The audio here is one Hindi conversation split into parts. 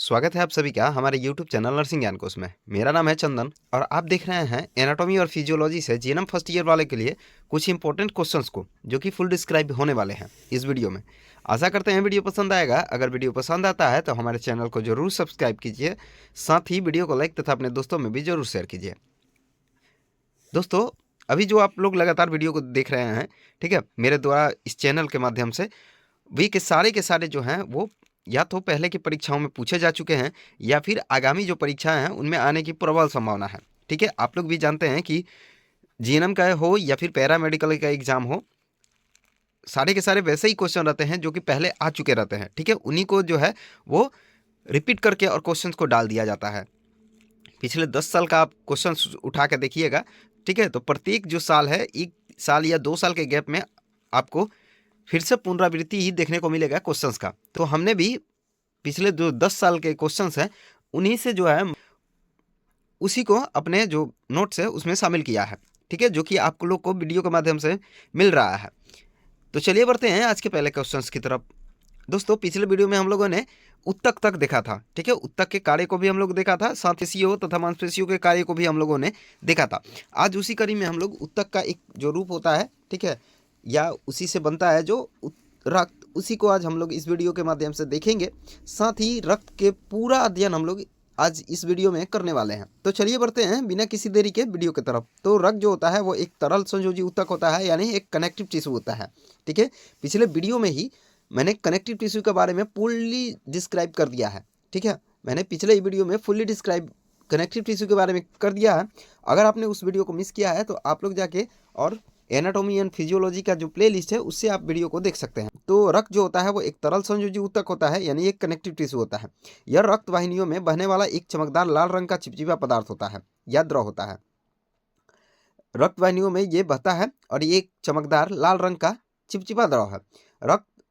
स्वागत है आप सभी का हमारे YouTube चैनल नर्सिंग ज्ञान कोश में। मेरा नाम है चंदन और आप देख रहे हैं एनाटॉमी और फिजियोलॉजी से जीएनएम फर्स्ट ईयर वाले के लिए कुछ इंपॉर्टेंट क्वेश्चंस को जो कि फुल डिस्क्राइब होने वाले हैं इस वीडियो में। आशा करते हैं वीडियो पसंद आएगा। अगर वीडियो पसंद आता है तो हमारे चैनल को जरूर सब्सक्राइब कीजिए, साथ ही वीडियो को लाइक तथा अपने दोस्तों में भी जरूर शेयर कीजिए। दोस्तों, अभी जो आप लोग लगातार वीडियो को देख रहे हैं, ठीक है, मेरे द्वारा इस चैनल के माध्यम से वी के सारे जो हैं वो या तो पहले की परीक्षाओं में पूछे जा चुके हैं या फिर आगामी जो परीक्षाएं हैं उनमें आने की प्रबल संभावना है। ठीक है, आप लोग भी जानते हैं कि जीएनएम का हो या फिर पैरामेडिकल का एग्जाम हो, सारे के सारे वैसे ही क्वेश्चन रहते हैं जो कि पहले आ चुके रहते हैं। ठीक है, उन्हीं को जो है वो रिपीट करके और क्वेश्चंस को डाल दिया जाता है। पिछले 10 साल का आप क्वेश्चन उठा के देखिएगा। ठीक है, तो प्रत्येक जो साल है, 1 साल या 2 साल के गैप में आपको फिर से पुनरावृत्ति ही देखने को मिलेगा क्वेश्चंस का। तो हमने भी पिछले जो 10 साल के क्वेश्चंस हैं उन्हीं से जो है उसी को अपने जो नोट्स है उसमें शामिल किया है। ठीक है, जो कि आप लोग को वीडियो के माध्यम से मिल रहा है। तो चलिए बढ़ते हैं आज के पहले क्वेश्चंस की तरफ। दोस्तों, पिछले वीडियो में हम लोगों ने उत्तक तक देखा था। ठीक है, उत्तक के कार्य को भी हम लोग देखा था, साथ पेशियों तथा मांसपेशियों के कार्य को भी हम लोगों ने देखा था। आज उसी कड़ी में हम लोग उत्तक का एक जो रूप होता है, ठीक है, या उसी से बनता है जो रक्त, उसी को आज हम लोग इस वीडियो के माध्यम से देखेंगे। साथ ही रक्त के पूरा अध्ययन हम लोग आज इस वीडियो में करने वाले हैं। तो चलिए बढ़ते हैं बिना किसी देरी के वीडियो की तरफ। तो रक्त जो होता है वो एक तरल संयोजी ऊतक होता है, यानी एक कनेक्टिव टिश्यू होता है। ठीक है, पिछले वीडियो में ही मैंने कनेक्टिव टिश्यू के बारे में फुल्ली डिस्क्राइब कर दिया है। ठीक है, मैंने पिछले वीडियो में फुल्ली डिस्क्राइब कनेक्टिव टिश्यू के बारे में कर दिया है। अगर आपने उस वीडियो को मिस किया है तो आप लोग जाके और एनाटॉमी एंड फिजियोलॉजी का जो प्लेलिस्ट है उससे आप वीडियो को देख सकते हैं। तो रक्त जो होता है वो एक तरल संयोजी ऊतक होता है, यानी एक कनेक्टिव टिश्यू होता है। यह रक्त वाहिनियों में बहने वाला एक चमकदार लाल रंग का चिपचिपा पदार्थ होता है या द्रव होता है। रक्त वाहिनियों में ये बहता है और ये एक चमकदार लाल रंग का चिपचिपा द्रव है।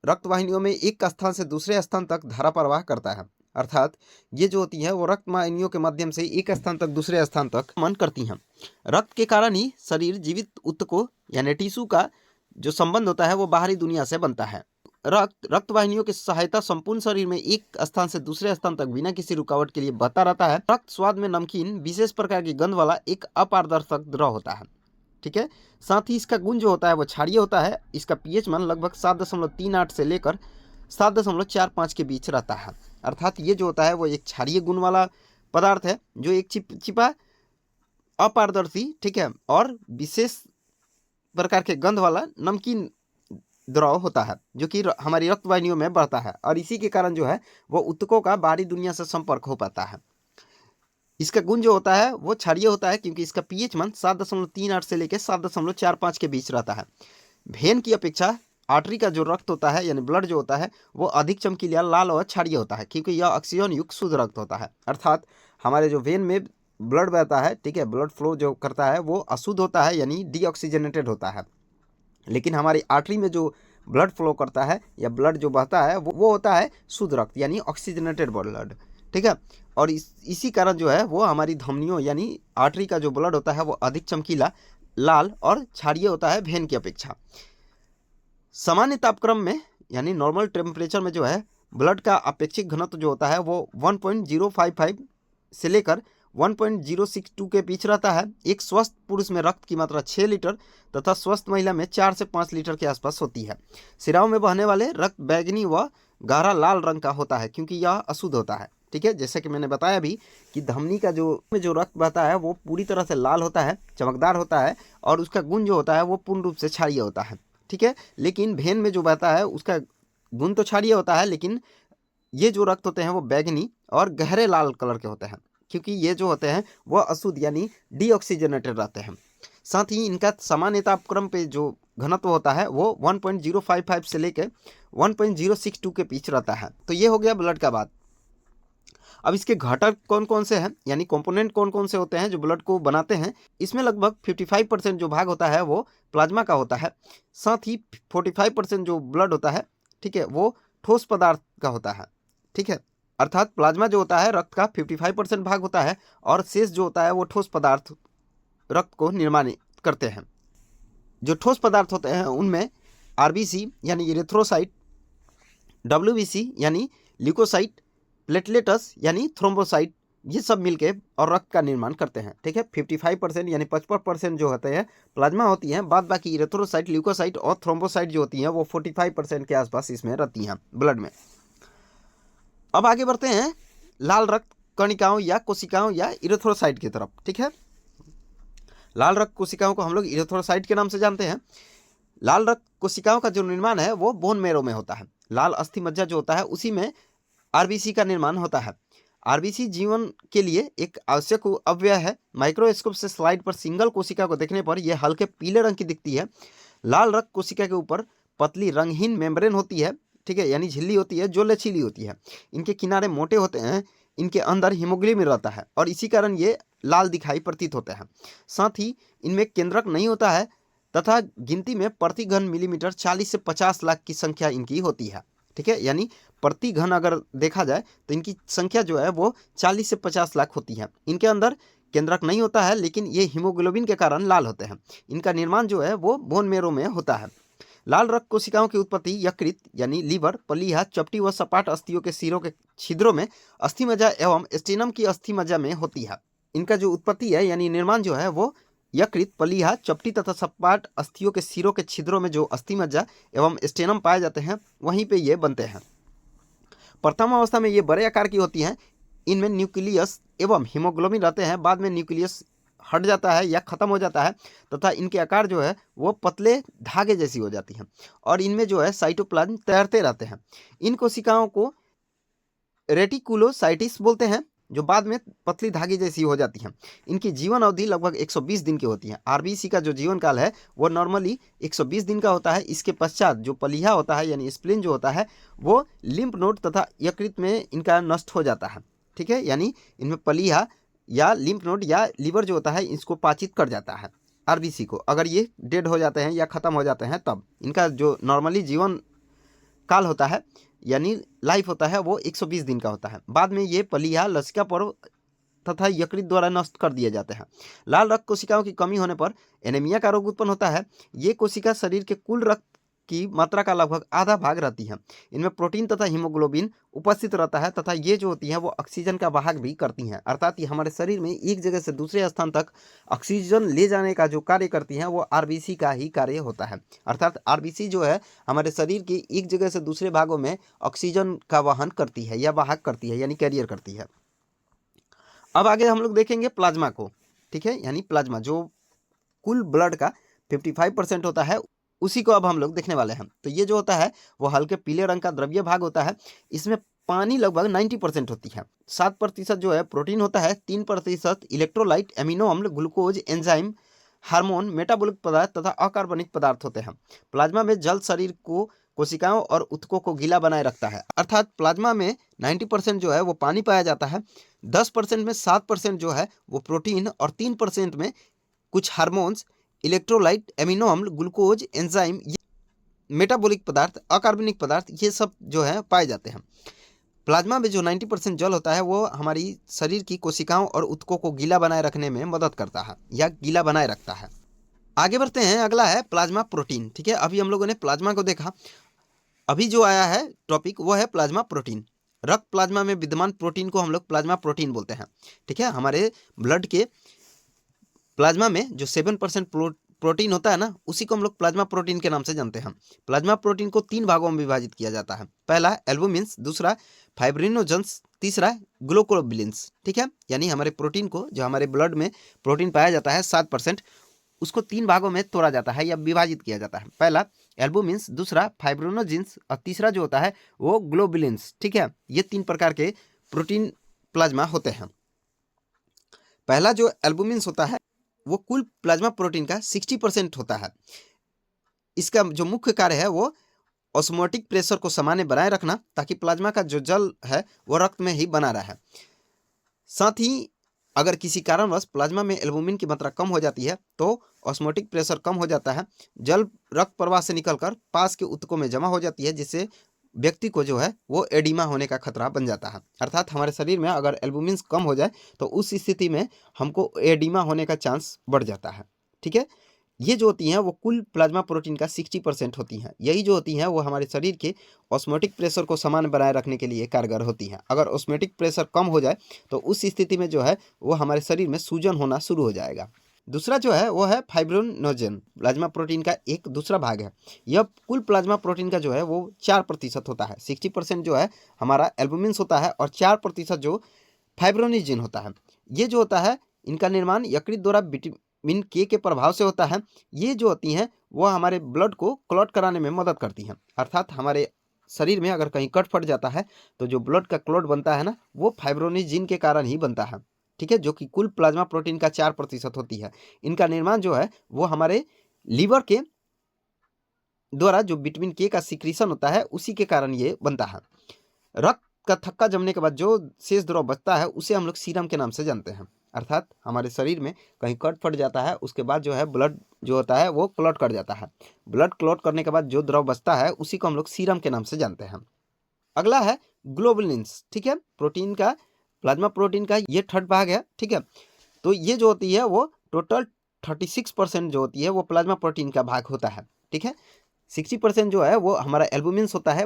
रक्त वाहिनियों में एक स्थान से दूसरे स्थान तक धारा प्रवाह करता है, अर्थात ये जो होती है वो रक्त वाहिनियों के माध्यम से एक स्थान तक दूसरे स्थान तक मन करती हैं। रक्त के कारण ही शरीर जीवित ऊतकों यानी टिश्यू का जो संबंध होता है वो बाहरी दुनिया से बनता है। रक्त वाहिनियों की सहायता संपूर्ण शरीर में एक स्थान से दूसरे स्थान तक बिना किसी रुकावट के लिए बहता रहता है। रक्त स्वाद में नमकीन विशेष प्रकार की गंध वाला एक अपारदर्शक द्रव होता है। ठीक है, साथ ही इसका गुण जो होता है वो क्षारीय होता है। इसका पीएच मान लगभग 7.38 से लेकर 7.45 के बीच रहता है, अर्थात ये जो होता है वो एक क्षारीय गुण वाला पदार्थ है जो एक चिपचिपा अपारदर्शी, ठीक है, और विशेष प्रकार के गंध वाला नमकीन द्रव होता है जो कि हमारी रक्त वाहिनियों में बढ़ता है और इसी के कारण जो है वो ऊतकों का बाहरी दुनिया से संपर्क हो पाता है। इसका गुण जो होता है वो क्षारीय होता है क्योंकि इसका पीएच मान 7.38 से लेकर 7.45 के बीच रहता है। भेन की अपेक्षा आर्टरी का जो रक्त होता है यानी ब्लड जो होता है वो अधिक चमकीला, लाल और क्षारीय होता है क्योंकि यह ऑक्सीजन युक्त शुद्ध रक्त होता है। अर्थात हमारे जो वेन में ब्लड बहता है, ठीक है, ब्लड फ्लो जो करता है वो अशुद्ध होता है यानी डीऑक्सीजनेटेड होता है। लेकिन हमारी आर्टरी में जो ब्लड फ्लो करता है या ब्लड जो बहता है वो होता है शुद्ध रक्त यानी ऑक्सीजनेटेड ब्लड। ठीक है, और इसी कारण जो है वो हमारी धमनियों यानी आर्टरी का जो ब्लड होता है वो अधिक चमकीला, लाल और क्षारीय होता है भेन की अपेक्षा। सामान्य तापक्रम में यानी नॉर्मल टेम्परेचर में जो है ब्लड का अपेक्षित घनत्व जो होता है वो 1.055 से लेकर 1.062 के बीच रहता है। एक स्वस्थ पुरुष में रक्त की मात्रा 6 लीटर तथा स्वस्थ महिला में 4 से 5 लीटर के आसपास होती है। सिराओं में बहने वाले रक्त बैगनी व गहरा लाल रंग का होता है क्योंकि यह अशुद्ध होता है। ठीक है, जैसे कि मैंने बताया भी कि धमनी का जो रक्त बहता है वो पूरी तरह से लाल होता है, चमकदार होता है और उसका गुण जो होता है वो पूर्ण रूप से क्षारीय होता है। ठीक है, लेकिन भेन में जो बहता है उसका गुण तो क्षारीय होता है, लेकिन ये जो रक्त होते हैं वो बैगनी और गहरे लाल कलर के होते हैं क्योंकि ये जो होते हैं वो अशुद्ध यानी डीऑक्सीजनेटेड रहते हैं। साथ ही इनका सामान्य तापक्रम पे जो घनत्व होता है वो 1.055 से लेकर 1.062 के बीच रहता है। तो ये हो गया ब्लड का बात। अब इसके घटक कौन कौन से हैं यानी कंपोनेंट कौन कौन से होते हैं जो ब्लड को बनाते हैं। इसमें लगभग 55% जो भाग होता है वो प्लाज्मा का होता है। साथ ही 45% जो ब्लड होता है, ठीक है, वो ठोस पदार्थ का होता है। ठीक है, अर्थात प्लाज्मा जो होता है रक्त का 55% भाग होता है और शेष जो होता है वो ठोस पदार्थ रक्त को निर्माण करते हैं। जो ठोस पदार्थ होते हैं उनमें आरबीसी यानी इरेथ्रोसाइट, डब्ल्यूबीसी यानी ल्यूकोसाइट, प्लेटलेटस यानी थ्रोम्बोसाइट, ये सब मिलके और रक्त का निर्माण करते हैं। ठीक है, 55% यानी 55% जो होते हैं प्लाज्मा होती हैं, बाद बाकी इरेथ्रोसाइट, ल्यूकोसाइट और थ्रोम्बोसाइट जो होती हैं वो 45% के आसपास इसमें रहती हैं ब्लड में। अब आगे बढ़ते हैं लाल रक्त कणिकाओं या कोशिकाओं या इरेथ्रोसाइट की तरफ। ठीक है, लाल रक्त कोशिकाओं को हम लोग इरेथ्रोसाइट के नाम से जानते हैं। लाल रक्त कोशिकाओं का जो निर्माण है वो बोन मैरो में होता है। लाल अस्थि मज्जा जो होता है उसी में आरबीसी का निर्माण होता है। आरबीसी जीवन के लिए एक आवश्यक अवयव है। माइक्रोस्कोप से स्लाइड पर सिंगल कोशिका को देखने पर यह हल्के पीले रंग की दिखती है। लाल रक्त कोशिका के ऊपर पतली रंगहीन मेम्ब्रेन होती है। ठीक है, यानी झिल्ली होती है जो लचीली होती है। इनके किनारे मोटे होते हैं। इनके अंदर हीमोग्लोबिन रहता है और इसी कारण ये लाल दिखाई प्रतीत होते हैं। साथ ही इनमें केंद्रक नहीं होता है तथा गिनती में प्रति घन मिलीमीटर 40 से 50 लाख की संख्या इनकी होती है। ठीक है, यानी प्रति घन अगर देखा जाए तो इनकी संख्या जो है वो 40 से 50 लाख होती है। इनके अंदर केंद्रक नहीं होता है लेकिन ये हीमोग्लोबिन के कारण लाल होते हैं। इनका निर्माण जो है वो बोन मैरो में होता है। लाल रक्त कोशिकाओं की उत्पत्ति यकृत यानी लीवर, प्लीहा, चपटी व सपाट अस्थियों के सिरों के छिद्रों में अस्थि मज्जा एवं स्टेनम की अस्थि मज्जा में होती है। इनका जो उत्पत्ति है यानी निर्माण जो है वो यकृत, प्लीहा, चपटी तथा सपाट अस्थियों के सिरों के छिद्रों में जो अस्थि मज्जा एवं स्टेनम पाए जाते हैं वहीं पे ये बनते हैं। प्रथम अवस्था में ये बड़े आकार की होती हैं। इनमें न्यूक्लियस एवं हीमोग्लोबिन रहते हैं। बाद में न्यूक्लियस हट जाता है या खत्म हो जाता है तथा इनके आकार जो है वो पतले धागे जैसी हो जाती हैं और इनमें जो है साइटोप्लाज्म तैरते रहते हैं। इन कोशिकाओं को रेटिकुलोसाइटिस बोलते हैं जो बाद में पतली धागे जैसी हो जाती हैं। इनकी जीवन अवधि लगभग 120 दिन की होती है। आरबीसी का जो जीवन काल है वो नॉर्मली 120 दिन का होता है। इसके पश्चात जो प्लीहा होता है यानी स्प्लीन जो होता है वो लिम्फ नोड तथा यकृत में इनका नष्ट हो जाता है। ठीक है, यानी इनमें प्लीहा या लिम्फ नोड या लीवर जो होता है इसको पाचित कर जाता है आरबीसी को। अगर ये डेड हो जाते हैं या ख़त्म हो जाते हैं तब इनका जो नॉर्मली जीवन काल होता है यानी लाइफ होता है वो 120 दिन का होता है। बाद में ये प्लीहा, लसिका पर्व तथा यकृत द्वारा नष्ट कर दिए जाते हैं। लाल रक्त कोशिकाओं की कमी होने पर एनीमिया का रोग उत्पन्न होता है। ये कोशिका शरीर के कुल रक्त की मात्रा का लगभग आधा भाग रहती है। इनमें प्रोटीन तथा हीमोग्लोबिन उपस्थित रहता है तथा ये जो होती हैं वो ऑक्सीजन का वाहक भी करती हैं। अर्थात ये हमारे शरीर में एक जगह से दूसरे स्थान तक ऑक्सीजन ले जाने का जो कार्य करती हैं वो आरबीसी का ही कार्य होता है। अर्थात आरबीसी जो है हमारे शरीर के एक जगह से दूसरे भागों में ऑक्सीजन का वहन करती है या वाहक करती है यानी कैरियर करती है। अब आगे हम लोग देखेंगे प्लाज्मा को। ठीक है, यानी प्लाज्मा जो कुल ब्लड का 55% होता है उसी को अब हम लोग देखने वाले हैं। तो ये जो होता है वो हल्के पीले रंग का द्रव्य भाग होता है। इसमें पानी लगभग 90% होती है। 7% जो है प्रोटीन होता है। 3% इलेक्ट्रोलाइट, एमिनो अम्ल, ग्लूकोज, एंजाइम, हार्मोन, मेटाबॉलिक पदार्थ तथा अकार्बनिक पदार्थ होते हैं। प्लाज्मा में जल शरीर को, कोशिकाओं और ऊतकों को गीला बनाए रखता है। अर्थात प्लाज्मा में 90% जो है वो पानी पाया जाता है। 10% में 7% जो है वो प्रोटीन और 3% में कुछ हार्मोन्स, इलेक्ट्रोलाइट, एमिनो अम्ल, ग्लूकोज, एंजाइम, मेटाबॉलिक पदार्थ, अकार्बनिक पदार्थ ये सब जो है पाए जाते हैं। प्लाज्मा में जो 90% जल होता है वो हमारी शरीर की कोशिकाओं और ऊतकों को गीला बनाए रखने में मदद करता है या गीला बनाए रखता है। आगे बढ़ते हैं, अगला है प्लाज्मा प्रोटीन। ठीक है, अभी हम लोगों ने प्लाज्मा को देखा। अभी जो आया है टॉपिक वो है प्लाज्मा प्रोटीन। रक्त प्लाज्मा में विद्यमान प्रोटीन को हम लोग प्लाज्मा प्रोटीन बोलते हैं। ठीक है, हमारे ब्लड के प्लाज्मा में जो 7% प्रोटीन होता है ना उसी को हम लोग प्लाज्मा प्रोटीन के नाम से जानते हैं। प्लाज्मा प्रोटीन को 3 भागों में विभाजित किया जाता है। पहला एल्बुमिन्स, दूसरा फाइब्रिनोजेंस, तीसरा ग्लोकोबिलिन्स। ठीक है, यानी हमारे प्रोटीन को, जो हमारे ब्लड में प्रोटीन पाया जाता है 7%, उसको 3 भागों में तोड़ा जाता है या विभाजित किया जाता है। पहला एल्बुमिन्स, दूसरा फाइब्रिनोजेंस और तीसरा जो होता है वो ग्लोबिलिन्स। ठीक है, ये 3 प्रकार के प्रोटीन प्लाज्मा होते हैं। पहला जो एल्बुमिन्स होता है वो कुल प्लाज्मा प्रोटीन का 60% होता है। इसका जो मुख्य कार्य है वो ऑस्मोटिक प्रेशर को सामान्य बनाए रखना ताकि प्लाज्मा का जो जल है वो रक्त में ही बना रहे। साथ ही अगर किसी कारणवश प्लाज्मा में एल्बुमिन की मात्रा कम हो जाती है तो ऑस्मोटिक प्रेशर कम हो जाता है। जल रक्त प्रवाह से निकलकर पास के ऊतकों में जमा हो जाती है जिससे व्यक्ति को जो है वो एडिमा होने का खतरा बन जाता है। अर्थात हमारे शरीर में अगर एल्बुमिन कम हो जाए तो उस स्थिति में हमको एडिमा होने का चांस बढ़ जाता है। ठीक है, ये जो होती हैं वो कुल प्लाज्मा प्रोटीन का 60% होती हैं। यही जो होती हैं वो हमारे शरीर के ऑस्मोटिक प्रेशर को समान बनाए रखने के लिए कारगर होती हैं। अगर ऑस्मोटिक प्रेशर कम हो जाए तो उस स्थिति में जो है वो हमारे शरीर में सूजन होना शुरू हो जाएगा। दूसरा जो है वो है फाइब्रिनोजेन, प्लाज्मा प्रोटीन का एक दूसरा भाग है। यह कुल प्लाज्मा प्रोटीन का जो है वो 4% होता है। 60% जो है हमारा एल्बुमिन होता है और 4% जो फाइब्रोनिजिन होता है। ये जो होता है इनका निर्माण यकृत द्वारा विटामिन के प्रभाव से होता है। ये जो होती हैं वो हमारे ब्लड को क्लॉट कराने में मदद करती हैं। अर्थात हमारे शरीर में अगर कहीं कट फट जाता है तो जो ब्लड का क्लॉट बनता है ना, वो फाइब्रोनिजिन के कारण ही बनता है। ठीक है, जो कि कुल प्लाज्मा प्रोटीन का 4% होती है। इनका निर्माण जो है वो हमारे लीवर के द्वारा जो विटामिन के का सिक्रीशन होता है उसी के कारण ये बनता है। रक्त का थक्का जमने के बाद जो शेष द्रव बचता है उसे हम लोग सीरम के नाम से जानते हैं। अर्थात हमारे शरीर में कहीं कट फट जाता है उसके बाद जो है ब्लड जो होता है वो क्लॉट कर जाता है। ब्लड क्लॉट करने के बाद जो द्रव बचता है उसी को हम लोग सीरम के नाम से जानते हैं। अगला है ग्लोबुलिन्स। ठीक है, प्रोटीन का, प्लाज्मा प्रोटीन का ये थर्ड भाग है। ठीक है, तो ये जो होती है वो टोटल 36% जो होती है वो प्लाज्मा प्रोटीन का भाग होता है। ठीक है, 60% जो है वो हमारा एल्बुमिन्स होता है,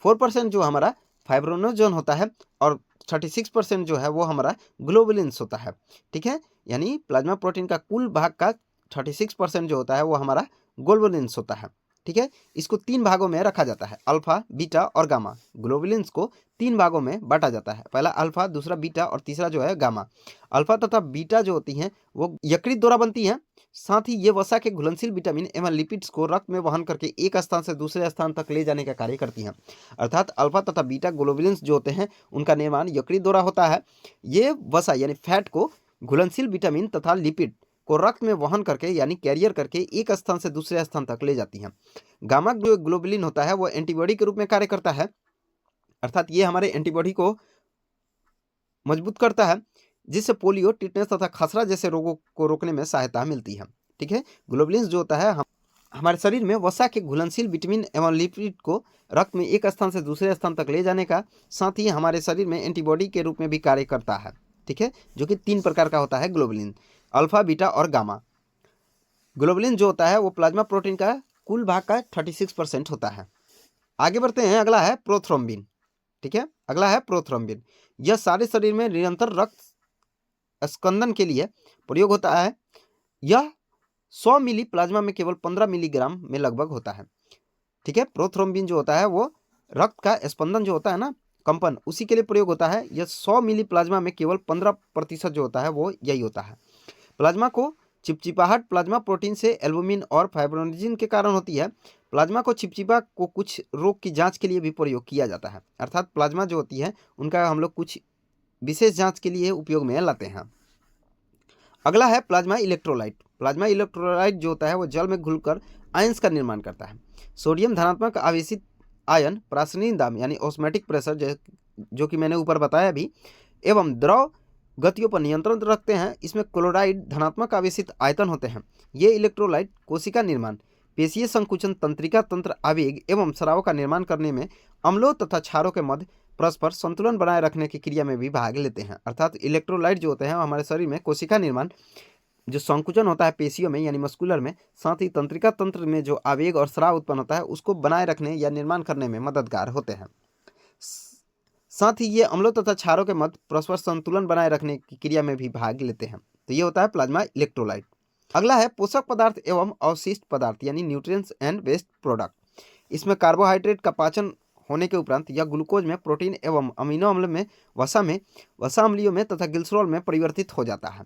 4% जो हमारा फाइब्रोनोजन होता है और 36% जो है वो हमारा ग्लोबुलिन्स होता है। ठीक है, यानी प्लाज्मा प्रोटीन का कुल भाग का 36% जो होता है वो हमारा ग्लोबुलिन्स होता है। ठीक है, इसको 3 भागों में रखा जाता है, अल्फा, बीटा और गामा। ग्लोबुलिन्स को 3 भागों में बांटा जाता है, पहला अल्फा, दूसरा बीटा और तीसरा जो है गामा। अल्फा तथा बीटा जो होती हैं वो यकृत द्वारा बनती हैं। साथ ही ये वसा के घुलनशील विटामिन एवं लिपिड्स को रक्त में वहन करके एक स्थान से दूसरे स्थान तक ले जाने का कार्य करती हैं। अर्थात अल्फा तथा बीटा ग्लोबुलिन्स जो होते हैं उनका निर्माण यकृत द्वारा होता है। ये वसा यानी फैट को घुलनशील विटामिन तथा लिपिड को रक्त में वहन करके यानी कैरियर करके एक स्थान से दूसरे स्थान तक ले जाती हैं। गामा जो ग्लोबुलिन होता है वो एंटीबॉडी के रूप में कार्य करता है। अर्थात ये हमारे एंटीबॉडी को मजबूत करता है जिससे पोलियो, टिटनेस तथा खसरा जैसे रोगों को रोकने में सहायता मिलती है। ठीक है, ग्लोबुलिन्स जो होता है हमारे शरीर में वसा के घुलनशील विटामिन एवं लिपिड को रक्त में एक स्थान से दूसरे स्थान तक ले जाने का, साथ ही हमारे शरीर में एंटीबॉडी के रूप में भी कार्य करता है। ठीक है, जो कि 3 प्रकार का होता है ग्लोबुलिन, अल्फा, बीटा और गामा। ग्लोबुलिन जो होता है वो प्लाज्मा प्रोटीन का कुल भाग का 36% होता है। आगे बढ़ते हैं, अगला है प्रोथ्रोम्बिन। ठीक है, अगला है प्रोथ्रोम्बिन। यह सारे शरीर में निरंतर रक्त स्कंदन के लिए प्रयोग होता है। यह 100 मिली प्लाज्मा में केवल 15 मिलीग्राम में लगभग होता है। ठीक है, प्रोथ्रोम्बिन जो होता है वो रक्त का स्पंदन जो होता है ना, कंपन, उसी के लिए प्रयोग होता है। यह 100 मिली प्लाज्मा में केवल 15% जो होता है वो यही होता है। प्लाज्मा को चिपचिपाहट प्लाज्मा प्रोटीन से एल्बुमिन और फाइब्रोनिजिन के कारण होती है। प्लाज्मा को चिपचिपा को कुछ रोग की जांच के लिए भी प्रयोग किया जाता है। अर्थात प्लाज्मा जो होती है उनका हम लोग कुछ विशेष जांच के लिए उपयोग में लाते हैं। अगला है प्लाज्मा इलेक्ट्रोलाइट। प्लाज्मा इलेक्ट्रोलाइट जो होता है वो जल में घुलकर आयंस का निर्माण करता है। सोडियम धनात्मक आवेशित आयन प्रासंगिक दाब यानी ऑस्मोटिक प्रेशर जो कि मैंने ऊपर बताया भी एवं द्रव गतियों पर नियंत्रण रखते हैं। इसमें क्लोराइड धनात्मक आवेशित आयतन होते हैं। ये इलेक्ट्रोलाइट कोशिका निर्माण, पेशीय संकुचन, तंत्रिका तंत्र, आवेग एवं स्राव का निर्माण करने में अम्लों तथा क्षारों के मध्य परस्पर संतुलन बनाए रखने की क्रिया में भी भाग लेते हैं। अर्थात इलेक्ट्रोलाइट जो होते हैं हमारे शरीर में कोशिका निर्माण, जो संकुचन होता है पेशियों में यानी मस्कुलर में, साथ ही तंत्रिका तंत्र में जो आवेग और स्राव उत्पन्न होता है उसको बनाए रखने या निर्माण करने में मददगार होते हैं। साथ ही ये अम्लों तथा क्षारों के मध्य परस्पर संतुलन बनाए रखने की क्रिया में भी भाग लेते हैं। तो ये होता है प्लाज्मा इलेक्ट्रोलाइट। अगला है पोषक पदार्थ एवं अवशिष्ट पदार्थ यानी न्यूट्रिएंट्स एंड वेस्ट प्रोडक्ट। इसमें कार्बोहाइड्रेट का पाचन होने के उपरांत यह ग्लूकोज में, प्रोटीन एवं अमीनो अम्ल में, वसा अम्लियों में तथा ग्लिसरॉल में परिवर्तित हो जाता है।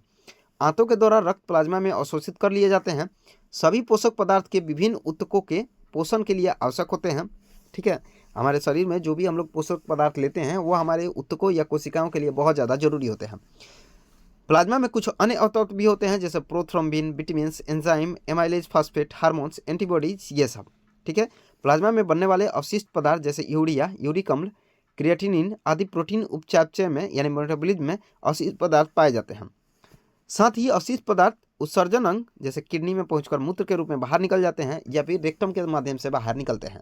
आंतों के द्वारा रक्त प्लाज्मा में अवशोषित कर लिए जाते हैं। सभी पोषक पदार्थ के विभिन्न ऊतकों के पोषण के लिए आवश्यक होते हैं। ठीक है, हमारे शरीर में जो भी हम लोग पोषक पदार्थ लेते हैं वो हमारे ऊतकों या कोशिकाओं के लिए बहुत ज़्यादा जरूरी होते हैं। प्लाज्मा में कुछ अन्य अवतत्व भी होते हैं जैसे prothrombin, vitamins, enzyme, amylase phosphate, hormones, antibodies, ये सब। ठीक है, प्लाज्मा में बनने वाले अवशिष्ट पदार्थ जैसे यूरिया, यूरिक अम्ल, क्रिएटिनिन आदि प्रोटीन उपचयापचय में यानी मेटाबॉलिज्म में अवशिष्ट पदार्थ पाए जाते हैं। साथ ही अवशिष्ट पदार्थ उत्सर्जन अंग जैसे किडनी में पहुंचकर मूत्र के रूप में बाहर निकल जाते हैं या फिर रेक्टम के माध्यम से बाहर निकलते हैं।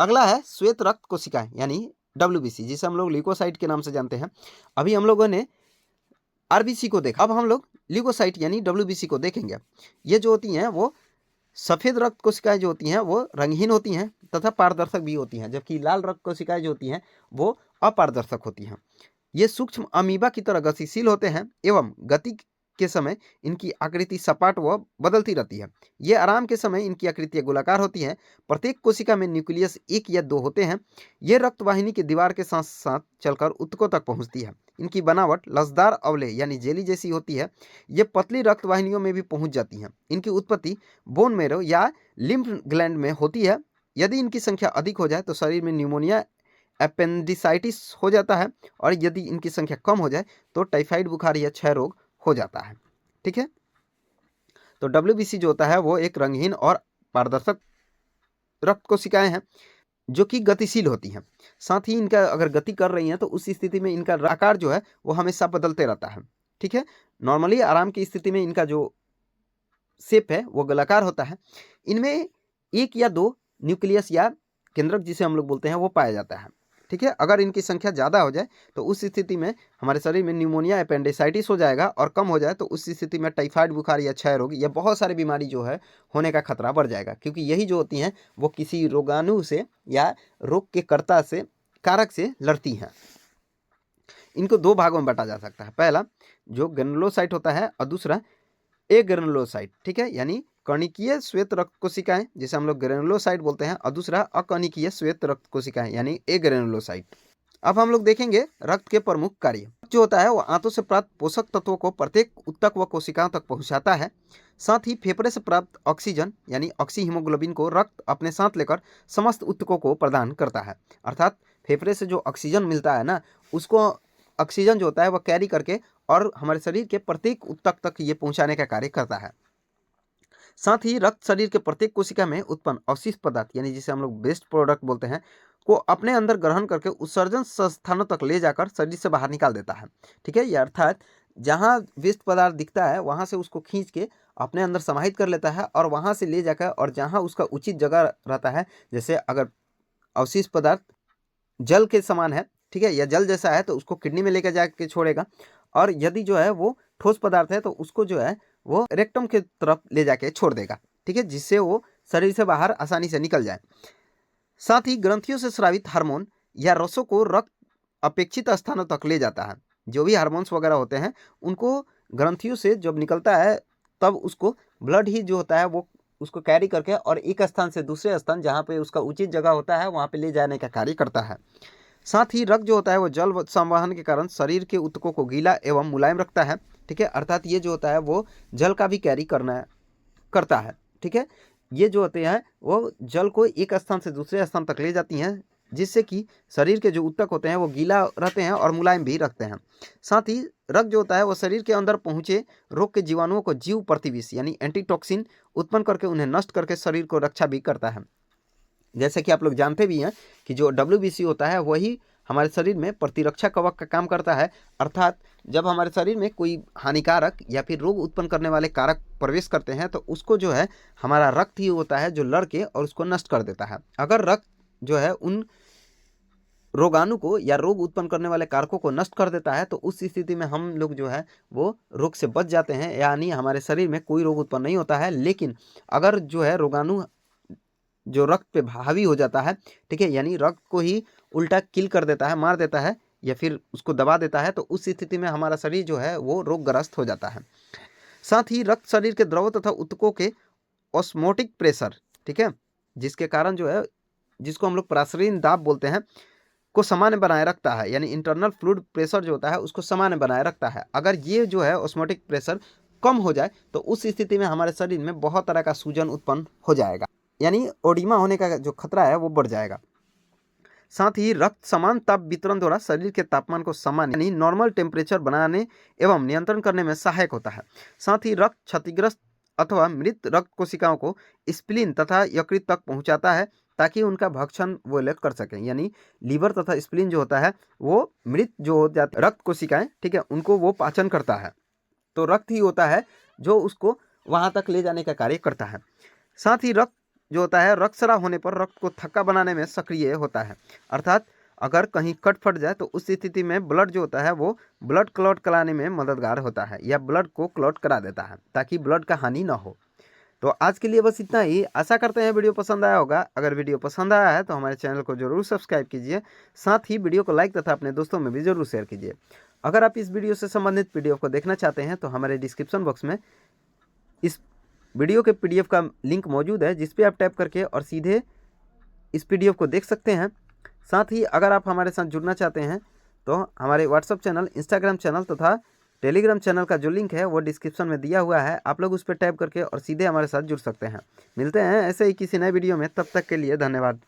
अगला है श्वेत रक्त कोशिकाएं यानी WBC, जिसे हम लोग ल्यूकोसाइट के नाम से जानते हैं। अभी हम लोगों ने RBC को देखा, अब हम लोग ल्यूकोसाइट यानी WBC को देखेंगे, ये जो होती हैं वो सफ़ेद रक्त कोशिकाएं जो होती हैं वो रंगहीन होती हैं तथा पारदर्शक भी होती हैं, जबकि लाल रक्त कोशिकाएं जो होती हैं वो अपारदर्शक होती हैं। ये सूक्ष्म अमीबा की तरह गतिशील होते हैं एवं गति के समय इनकी आकृति सपाट व बदलती रहती है। ये आराम के समय इनकी आकृतियाँ गोलाकार होती हैं। प्रत्येक कोशिका में न्यूक्लियस 1 या 2 होते हैं। ये रक्तवाहिनी की दीवार के साथ साथ चलकर ऊतकों तक पहुंचती है। इनकी बनावट लसदार अवले यानी जेली जैसी होती है। ये पतली रक्तवाहिनियों में भी पहुंच जाती हैं। इनकी उत्पत्ति बोन मैरो या लिम्फ ग्लैंड में होती है। यदि इनकी संख्या अधिक हो जाए तो शरीर में न्यूमोनिया, एपेंडिसाइटिस हो जाता है, और यदि इनकी संख्या कम हो जाए तो टाइफाइड बुखार या क्षय रोग हो जाता है। ठीक है, तो WBC जो होता है वो एक रंगहीन और पारदर्शक रक्त कोशिकाएं हैं जो कि गतिशील होती हैं। साथ ही इनका अगर गति कर रही हैं तो उस स्थिति में इनका आकार जो है वो हमेशा बदलते रहता है। ठीक है, नॉर्मली आराम की स्थिति में इनका जो शेप है वो गोलाकार होता है। इनमें 1 या 2 न्यूक्लियस या केंद्रक जिसे हम लोग बोलते हैं वो पाया जाता है। ठीक है, अगर इनकी संख्या ज़्यादा हो जाए तो उस स्थिति में हमारे शरीर में न्यूमोनिया, एपेंडिसाइटिस हो जाएगा, और कम हो जाए तो उस स्थिति में टाइफाइड बुखार या क्षय रोग या बहुत सारी बीमारी जो है होने का खतरा बढ़ जाएगा, क्योंकि यही जो होती हैं वो किसी रोगाणु से या रोग के कर्ता से, कारक से लड़ती हैं। इनको 2 भागों में बांटा जा सकता है। पहला जो ग्रेनुलोसाइट होता है और दूसरा एग्रेनुलोसाइट। ठीक है, यानी कणिकीय श्वेत रक्त कोशिकाएं जिसे हम लोग ग्रेनुलोसाइट बोलते हैं, और दूसरा अकणिकीय श्वेत रक्त कोशिकाएं यानी एग्रेनुलोसाइट। अब हम लोग देखेंगे रक्त के प्रमुख कार्य। जो होता है वो आंतों से प्राप्त पोषक तत्वों को प्रत्येक ऊतक व कोशिकाओं तक पहुंचाता है। साथ ही फेफड़े से प्राप्त ऑक्सीजन यानी ऑक्सीहीमोग्लोबिन को रक्त अपने साथ लेकर समस्त ऊतकों को प्रदान करता है। अर्थात फेफड़े से जो ऑक्सीजन मिलता है ना, उसको ऑक्सीजन जो होता है वह कैरी करके और हमारे शरीर के प्रत्येक ऊतक तक ये पहुंचाने का कार्य करता है। साथ ही रक्त शरीर के प्रत्येक कोशिका में उत्पन्न अवशिष्ट पदार्थ यानी जिसे हम लोग वेस्ट प्रोडक्ट बोलते हैं को अपने अंदर ग्रहण करके उत्सर्जन स्थानों तक ले जाकर शरीर से बाहर निकाल देता है। ठीक है, ये अर्थात जहाँ वेस्ट पदार्थ दिखता है वहाँ से उसको खींच के अपने अंदर समाहित कर लेता है और वहाँ से ले जाकर, और जहाँ उसका उचित जगह रहता है, जैसे अगर अवशिष्ट पदार्थ जल के समान है, ठीक है, या जल जैसा है तो उसको किडनी में लेकर जाके छोड़ेगा, और यदि जो है वो ठोस पदार्थ है तो उसको जो है वो रेक्टम के तरफ ले जाके छोड़ देगा। ठीक है, जिससे वो शरीर से बाहर आसानी से निकल जाए। साथ ही ग्रंथियों से स्रावित हार्मोन या रसों को रक्त अपेक्षित स्थानों तक ले जाता है। जो भी हार्मोन्स वगैरह होते हैं उनको ग्रंथियों से जब निकलता है तब उसको ब्लड ही जो होता है वो उसको कैरी करके और एक स्थान से दूसरे स्थान जहाँ पे उसका उचित जगह होता है वहाँ पे ले जाने का कार्य करता है। साथ ही रक्त जो होता है वो जल संवहन के कारण शरीर के ऊतकों को गीला एवं मुलायम रखता है। ठीक है, अर्थात ये जो होता है वो जल का भी कैरी करता है। ठीक है, ये जो होते हैं वो जल को एक स्थान से दूसरे स्थान तक ले जाती हैं, जिससे कि शरीर के जो ऊतक होते हैं वो गीला रहते हैं और मुलायम भी रखते हैं। साथ ही रक्त जो होता है वो शरीर के अंदर पहुँचे रोग के जीवाणुओं को जीव प्रतिविष यानी एंटीटॉक्सिन उत्पन्न करके उन्हें नष्ट करके शरीर को रक्षा भी करता है। जैसे कि आप लोग जानते भी हैं कि जो WBC होता है वही हमारे शरीर में प्रतिरक्षा कवच का काम करता है। अर्थात जब हमारे शरीर में कोई हानिकारक या फिर रोग उत्पन्न करने वाले कारक प्रवेश करते हैं तो उसको जो है हमारा रक्त ही होता है जो लड़के और उसको नष्ट कर देता है। अगर रक्त जो है उन रोगाणु को या रोग उत्पन्न करने वाले कारकों को नष्ट कर देता है तो उस स्थिति में हम लोग जो है वो रोग से बच जाते हैं, यानी हमारे शरीर में कोई रोग उत्पन्न नहीं होता है। लेकिन अगर जो है रोगाणु जो रक्त पे हावी हो जाता है, ठीक है, यानी रक्त को ही उल्टा किल कर देता है, मार देता है या फिर उसको दबा देता है, तो उस स्थिति में हमारा शरीर जो है वो रोगग्रस्त हो जाता है। साथ ही रक्त शरीर के द्रव तथा ऊतकों के ऑस्मोटिक प्रेशर, ठीक है, जिसके कारण जो है जिसको हम लोग प्रासरीन दाब बोलते हैं, को सामान्य बनाए रखता है। यानी इंटरनल फ्लूइड प्रेशर जो होता है उसको सामान्य बनाए रखता है। अगर ये जो है ऑस्मोटिक प्रेशर कम हो जाए तो उस स्थिति में हमारे शरीर में बहुत तरह का सूजन उत्पन्न हो जाएगा, यानी ओडिमा होने का जो खतरा है वो बढ़ जाएगा। साथ ही रक्त समान ताप वितरण द्वारा शरीर के तापमान को समान यानी नॉर्मल टेम्परेचर बनाने एवं नियंत्रण करने में सहायक होता है। साथ ही रक्त क्षतिग्रस्त अथवा मृत रक्त कोशिकाओं को स्प्लीन तथा यकृत तक पहुंचाता है ताकि उनका भक्षण वो लोग कर सकें। यानी लीवर तथा स्प्लीन जो होता है वो मृत जो हो जाते रक्त कोशिकाएं, ठीक है, उनको वो पाचन करता है। तो रक्त ही होता है जो उसको वहाँ तक ले जाने का कार्य करता है। साथ ही रक्त जो होता है रक्तस्राव होने पर रक्त को थक्का बनाने में सक्रिय होता है। अर्थात अगर कहीं कट फट जाए तो उस स्थिति में ब्लड जो होता है वो ब्लड क्लॉट कराने में मददगार होता है या ब्लड को क्लॉट करा देता है ताकि ब्लड का हानि ना हो। तो आज के लिए बस इतना ही। आशा करते हैं वीडियो पसंद आया होगा। अगर वीडियो पसंद आया है तो हमारे चैनल को जरूर सब्सक्राइब कीजिए, साथ ही वीडियो को लाइक तथा अपने दोस्तों में भी जरूर शेयर कीजिए। अगर आप इस वीडियो से संबंधित पीडीएफ को देखना चाहते हैं तो हमारे डिस्क्रिप्शन बॉक्स में इस वीडियो के पीडीएफ का लिंक मौजूद है, जिस पे आप टैप करके और सीधे इस पीडीएफ को देख सकते हैं। साथ ही अगर आप हमारे साथ जुड़ना चाहते हैं तो हमारे व्हाट्सएप चैनल, इंस्टाग्राम चैनल तथा टेलीग्राम चैनल का जो लिंक है वो डिस्क्रिप्शन में दिया हुआ है, आप लोग उस पर टैप करके और सीधे हमारे साथ जुड़ सकते हैं। मिलते हैं ऐसे ही किसी नए वीडियो में, तब तक के लिए धन्यवाद।